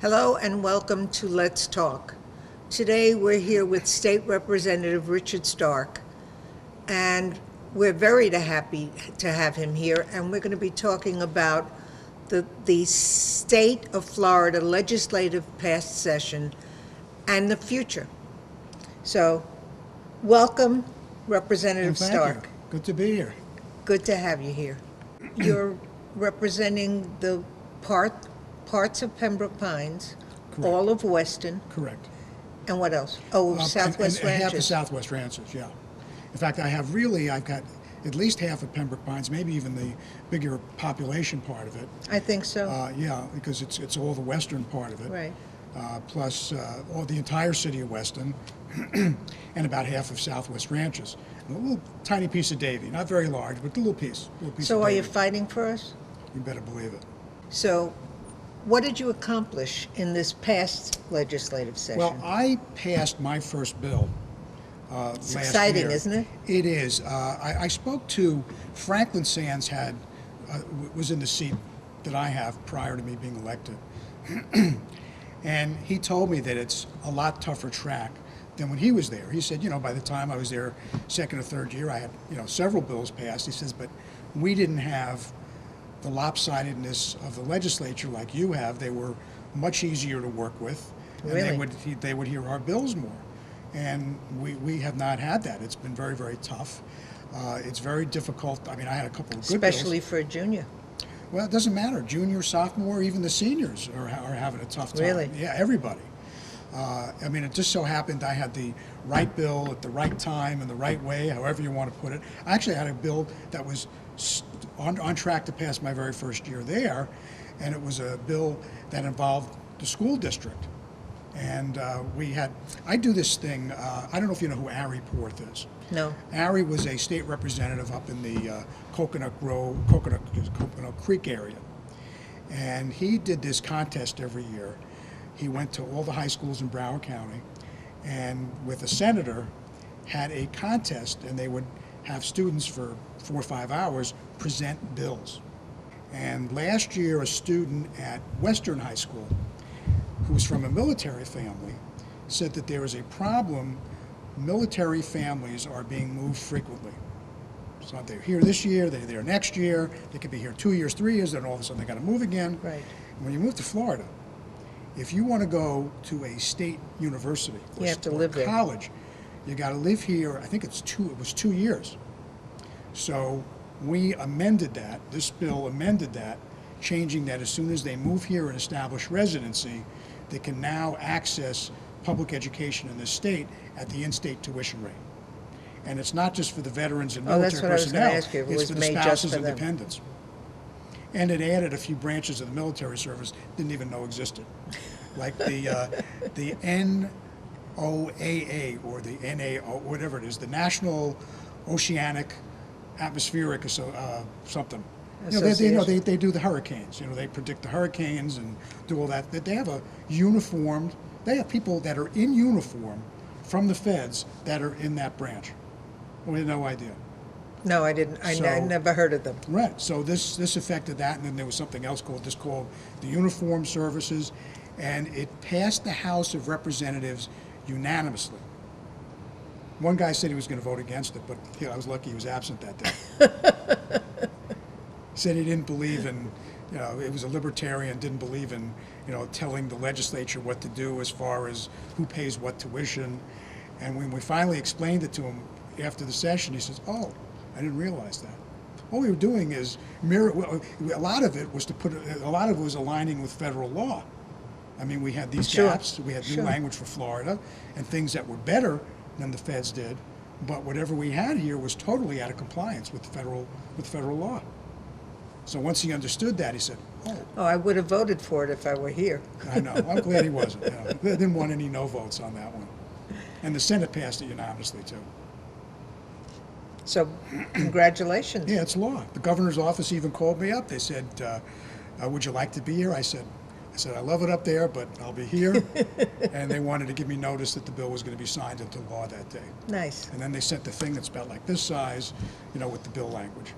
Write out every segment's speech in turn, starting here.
Hello and welcome to Let's Talk. Today we're here with State Representative Richard Stark, and we're very happy to have him here, and we're going to be talking about the state of Florida legislative past session and the future. So, welcome, Representative Thank Stark. you. Good to be here. Good to have you here. You're representing the parts of Pembroke Pines, Correct. all of Weston, Correct. and what else? Oh, Southwest and half the Ranches. Southwest Ranches, yeah. In fact, I've got at least half of Pembroke Pines, maybe even the bigger population part of it. I think so. Yeah, because it's all the western part of it. Right. Plus all the entire city of Weston and about half of Southwest Ranches. And a little tiny piece of Davie, not very large, but a little piece So of are you Davie. fighting for us? You better believe it. So what did you accomplish in this past legislative session? Well, I passed my first bill It's last exciting, year. isn't it? It is. I spoke to Franklin Sands was in the seat that I have prior to me being elected, and he told me that it's a lot tougher track than when he was there. He said, by the time I was there, second or third year, I had several bills passed. He says, but we didn't have the lopsidedness of the legislature like you have. They were much easier to work with, and Really? they would hear our bills more. And we have not had that. It's been very, very tough. It's very difficult. I mean, I had a couple of good Especially bills. for a junior. Well, it doesn't matter. Junior, sophomore, even the seniors are having a tough time. Really? Yeah, everybody. I mean, it just so happened I had the right bill at the right time and the right way, however you want to put it. I actually had a bill that was on track to pass my very first year there, and it was a bill that involved the school district. And I do this thing, I don't know if you know who Ari Porth is. No. Ari was a state representative up in the Coconut Creek area. And he did this contest every year. He went to all the high schools in Broward County, and with a senator, had a contest, and they would have students for 4 or 5 hours present bills. And last year, a student at Western High School, who was from a military family, said that there is a problem. Military families are being moved frequently. So they're here this year, they're there next year, they could be here 2 years, 3 years, then all of a sudden they got to move again. Right. And when you move to Florida, if you want to go to a state university or, You have to or live there. college, you got to live here. I think it was 2 years. So we amended that. This bill amended that, changing that as soon as they move here and establish residency, they can now access public education in this state at the in-state tuition rate. And it's not just for the veterans and Oh, that's military what I was gonna personnel. ask you. It It's was for the made just spouses for and them. dependents. And it added a few branches of the military service didn't even know existed, like the NOAA or the NAO, whatever it is, the National Oceanic Atmospheric something. They do the hurricanes. They predict the hurricanes and do all that. They have a uniformed. They have people that are in uniform from the feds that are in that branch. We had no idea. No, I didn't. I So- never heard of them. Right. So this affected that, and then there was something else called the Uniformed Services, and it passed the House of Representatives unanimously. One guy said he was going to vote against it, but I was lucky he was absent that day. Said he didn't believe in, it was a libertarian, didn't believe in, telling the legislature what to do as far as who pays what tuition. And when we finally explained it to him after the session, he says, "Oh, I didn't realize that. All we were doing is a lot of it was aligning with federal law. I mean, we had these Sure. gaps, we had new Sure. language for Florida, and things that were better than the feds did, but whatever we had here was totally out of compliance with federal law." So once he understood that, he said, "Oh, Oh, I would have voted for it if I were here. I know. I'm glad he wasn't. They didn't want any no votes on that one." And the Senate passed it unanimously, too. So, congratulations. Yeah, it's law. The governor's office even called me up. They said, "Would you like to be here?" I said, "I love it up there, but I'll be here." And they wanted to give me notice that the bill was going to be signed into law that day. Nice. And then they sent the thing that's about like this size, with the bill language.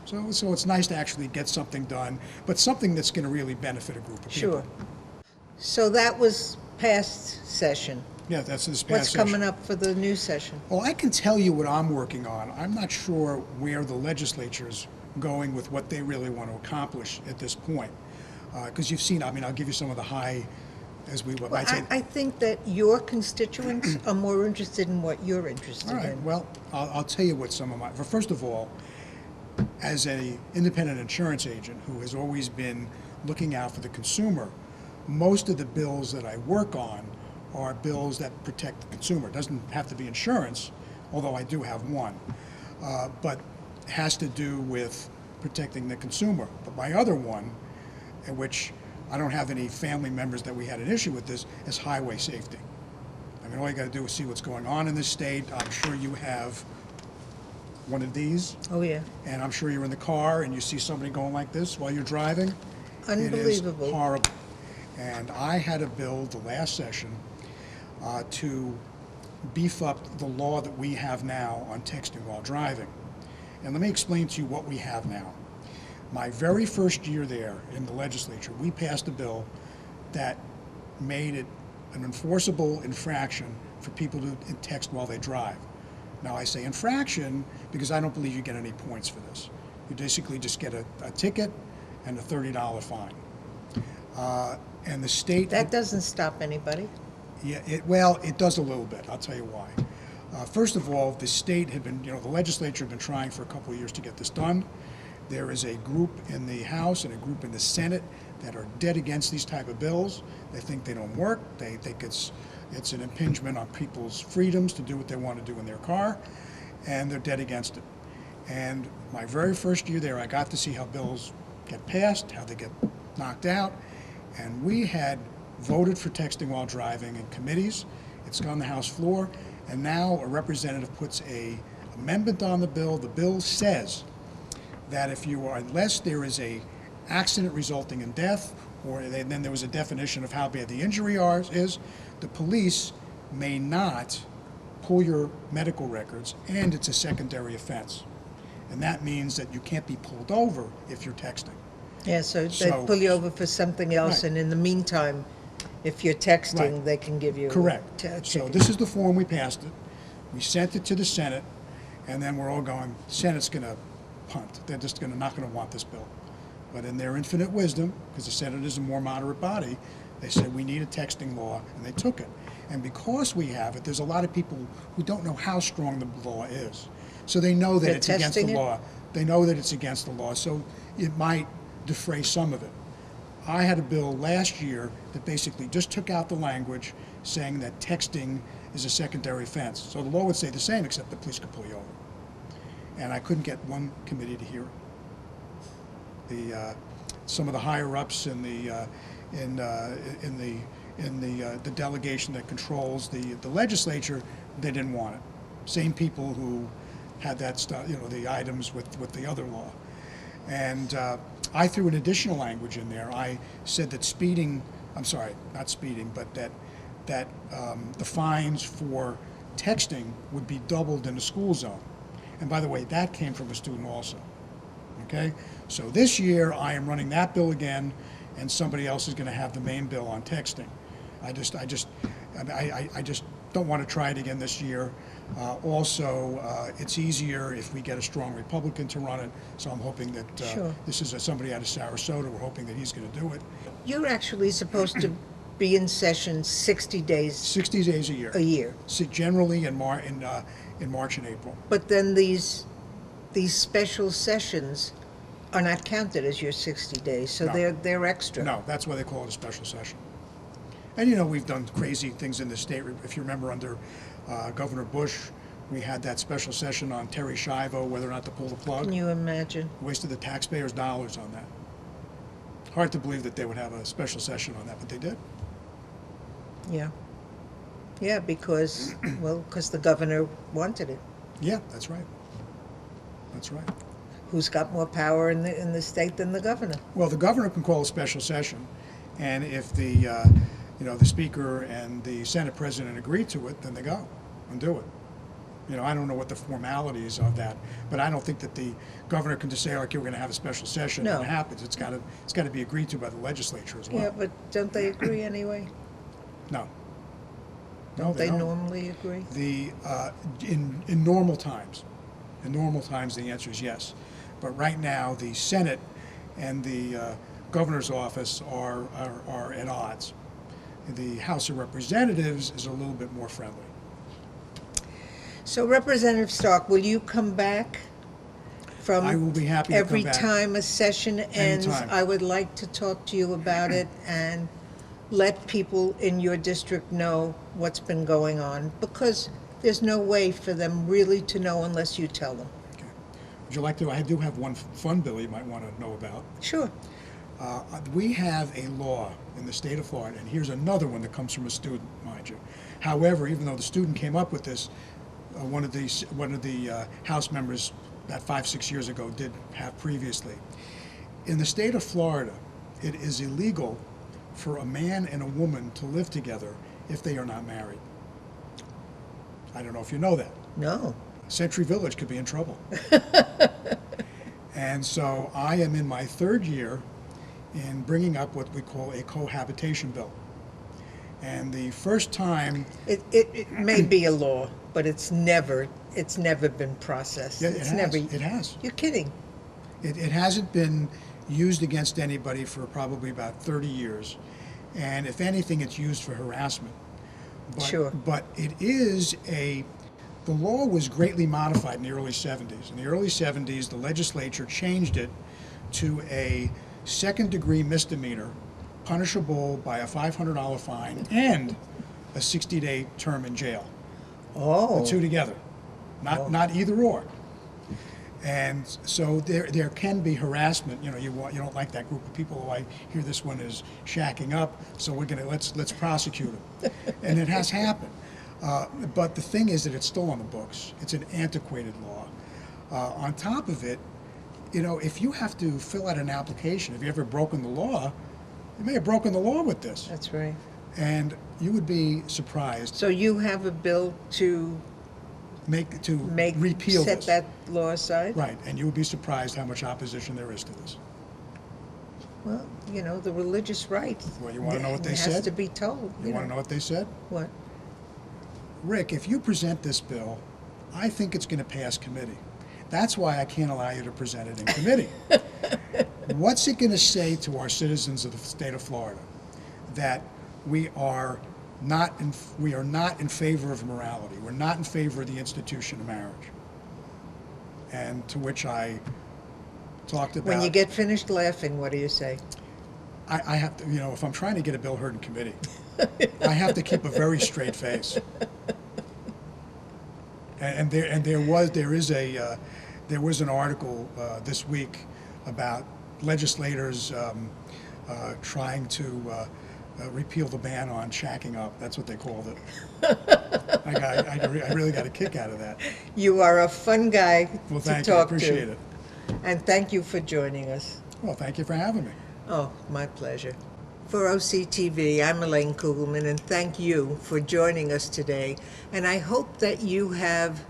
So it's nice to actually get something done, but something that's going to really benefit a group of people. Sure. So that was past session. Yeah, that's this past What's session. coming up for the new session? Well, I can tell you what I'm working on. I'm not sure where the legislature's going with what they really want to accomplish at this point. Because you've seen, I mean, I'll give you some of the high, as we Well, might say. I think that your constituents are more interested in what you're interested All right, in. well, I'll tell you what some of my, first of all, as a independent insurance agent who has always been looking out for the consumer, most of the bills that I work on are bills that protect the consumer. It doesn't have to be insurance, although I do have one, but has to do with protecting the consumer. But my other one, in which I don't have any family members that we had an issue with this, is highway safety. I mean, all you got to do is see what's going on in this state. I'm sure you have one of these, Oh, yeah. and I'm sure you're in the car and you see somebody going like this while you're driving. Unbelievable. It is horrible. And I had a bill the last session to beef up the law that we have now on texting while driving. And let me explain to you what we have now. My very first year there in the legislature, we passed a bill that made it an enforceable infraction for people to text while they drive. Now, I say infraction because I don't believe you get any points for this. You basically just get a ticket and a $30 fine. And the state... That doesn't stop anybody. Yeah, well, it does a little bit. I'll tell you why. First of all, the state had been, the legislature had been trying for a couple of years to get this done. There is a group in the House and a group in the Senate that are dead against these type of bills. They think they don't work. They think it's an impingement on people's freedoms to do what they want to do in their car, and they're dead against it. And my very first year there, I got to see how bills get passed, how they get knocked out, and we had voted for texting while driving in committees. It's on the House floor, and now a representative puts a amendment on the bill. The bill says that if you are, unless there is a accident resulting in death, or then there was a definition of how bad the injury is, the police may not pull your medical records, and it's a secondary offense. And that means that you can't be pulled over if you're texting. Yeah, so they So- pull you over for something else, Right. and in the meantime, if you're texting, Right. they can give you Correct. a So ticket. this is the form, we passed it. We sent it to the Senate, and then we're all going, Senate's going to punt. They're just not going to want this bill. But in their infinite wisdom, because the Senate is a more moderate body, they said we need a texting law, and they took it. And because we have it, there's a lot of people who don't know how strong the law is. So they know that They're it's against the testing it? law. They know that it's against the law, so it might defray some of it. I had a bill last year that basically just took out the language saying that texting is a secondary offense. So the law would say the same, except the police could pull you over. And I couldn't get one committee to hear it. Some of the higher ups in the delegation that controls the legislature, they didn't want it. Same people who had that stuff, the items with the other law. And I threw an additional language in there. I said that speeding, I'm sorry, not speeding, but that the fines for texting would be doubled in a school zone. And by the way, that came from a student also. Okay? So this year, I am running that bill again, and somebody else is going to have the main bill on texting. I just don't want to try it again this year. Also, it's easier if we get a strong Republican to run it, so I'm hoping that Sure. this is somebody out of Sarasota. We're hoping that he's going to do it. You're actually supposed to be in session 60 days 60 days a year. a year. So generally in March and April. But then these special sessions are not counted as your 60 days, so No. they're extra. No, that's why they call it a special session. And we've done crazy things in the state. If you remember under Governor Bush, we had that special session on Terry Schiavo, whether or not to pull the plug. Can you imagine? Wasted the taxpayers' dollars on that. Hard to believe that they would have a special session on that, but they did. Yeah. Yeah, because the governor wanted it. Yeah, that's right. That's right. Who's got more power in the state than the governor? Well, the governor can call a special session, and if the Speaker and the Senate President agree to it, then they go and do it. You know, I don't know what the formalities of that, but I don't think that the governor can just say, okay, we're going to have a special session No. and it happens. It's got to be agreed to by the legislature as well. Yeah, but don't they agree anyway? No. No, Don't they don't. normally agree? In normal times, the answer is yes. But right now, the Senate and the governor's office are at odds. The House of Representatives is a little bit more friendly. So Representative Stark, will you come back from I will be happy to come every back. time a session ends? Anytime. I would like to talk to you about it and let people in your district know what's been going on, because there's no way for them really to know unless you tell them. Okay. Would you like to? I do have one fun bill you might want to know about. Sure. We have a law in the state of Florida, and here's another one that comes from a student, mind you. However, even though the student came up with this, one of the House members about 5-6 years ago did have previously. In the state of Florida, it is illegal for a man and a woman to live together if they are not married. I don't know if you know that. No. Century Village could be in trouble. And so I am in my third year in bringing up what we call a cohabitation bill. And the first time, It may be a law, but it's never been processed. yeah, It's never. it has. You're kidding. It hasn't been used against anybody for probably about 30 years. And if anything, it's used for harassment. But, Sure. But the law was greatly modified in the early 70s. In the early 70s, the legislature changed it to a second-degree misdemeanor, punishable by a $500 fine and a 60-day term in jail. Oh. The two together, not either or. And so there can be harassment. You know, you don't like that group of people. Oh, I hear this one is shacking up, so let's prosecute them. And it has happened. But the thing is that it's still on the books. It's an antiquated law. On top of it, you know, if you have to fill out an application, if you've ever broken the law, you may have broken the law with this. That's right. And you would be surprised So you have a bill to repeal set this. that law aside? Right, and you would be surprised how much opposition there is to this. Well, you know, the religious right. Well, you wanna know what they It has said? to be told. You want to know what they said? What? Rick, if you present this bill, I think it's going to pass committee. That's why I can't allow you to present it in committee. What's it going to say to our citizens of the state of Florida? That we are not in favor of morality. We're not in favor of the institution of marriage. And to which I talked about. When you get finished laughing, what do you say? I have to, you know, if I'm trying to get a bill heard in committee, I have to keep a very straight face. And there was an article this week about legislators trying to repeal the ban on shacking up. That's what they called it. I really got a kick out of that. You are a fun guy Well, to thank you. I talk to. appreciate it. And thank you for joining us. Well, thank you for having me. Oh, my pleasure. For OCTV, I'm Elaine Kugelman, and thank you for joining us today. And I hope that you have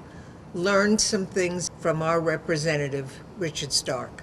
learned some things from our representative, Richard Stark.